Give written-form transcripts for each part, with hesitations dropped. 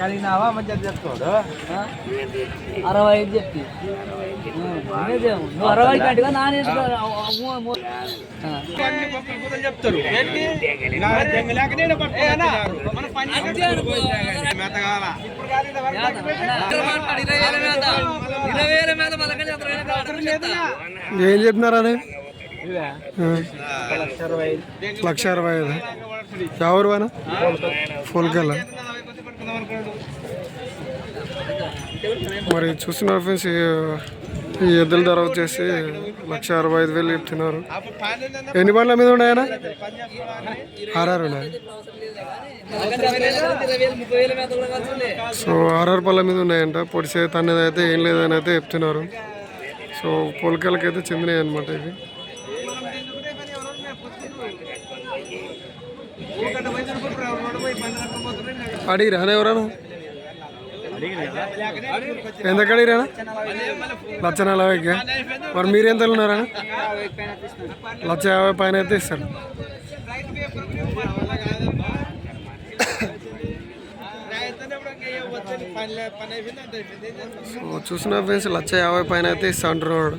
కలిగినావా మంచిగా చెప్తాడు 65 చెప్తి నువ్వు 60 కట్టుగా నాన్న చెప్తారు ఏం చెప్పినారా అది 1,60,000 ఎవరు వానా ఫుల్కల్లా మరి చూస్తున్నారు ఫ్రెండ్స్ ఈ ఎద్దుల ధర వచ్చేసి 1,65,000 చెప్తున్నారు. ఎన్ని బండ్ల మీద ఉన్నాయన్నా? 6 ఉన్నాయి. సో 6 పళ్ళ మీద ఉన్నాయంట. పొడిసే తనేది అయితే ఏం లేదని అయితే చెప్తున్నారు. సో పొలకలకి అయితే చెందినాయి అనమాట ఇవి. అడిగిరా ఎవరన్నా? ఎంత అడిగిరా? 1,40,000. మరి మీరు ఎంత ఉన్నారా? 1,50,000 పైన అయితే ఇస్తారు. సో చూసిన ఫ్రెండ్స్ 1,50,000 పైన అయితే ఇస్తా అంటున్నాడు.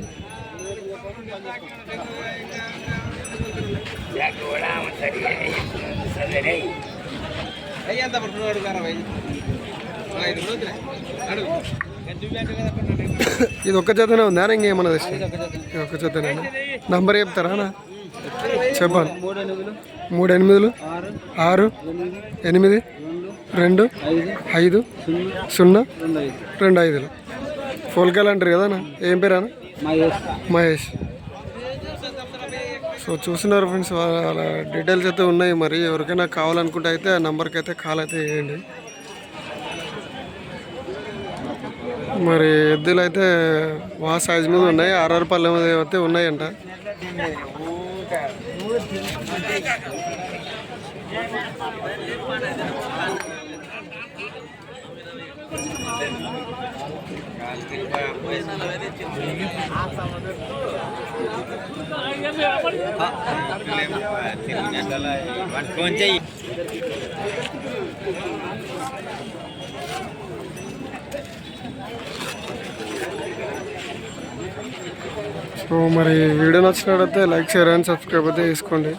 ఇది ఒక్క జతనే ఉందా ఇంకేమన్నా తెచ్చి? ఒక్క జతనే. నంబర్ చెప్తారా? చెప్పాలి. 3 8 6 8 2 5 0 2 5. ఫోల్కాల్ అంటారు కదా. ఏం పేరు అన్న? మహేష్. సో చూస్తున్నారు ఫ్రెండ్స్, వాళ్ళ డీటెయిల్స్ అయితే ఉన్నాయి. మరి ఎవరికైనా కావాలనుకుంటే అయితే ఆ నెంబర్కి అయితే కాల్ అయితే చేయండి. మరి ఎద్దులు అయితే వా సైజ్ మీద ఉన్నాయి. 6 పళ్ళ మీద అయితే ఉన్నాయంట. సో మరి వీడియో నచ్చినట్లయితే లైక్, షేర్ అండ్ సబ్స్క్రైబ్ అయితే చేసుకోండి.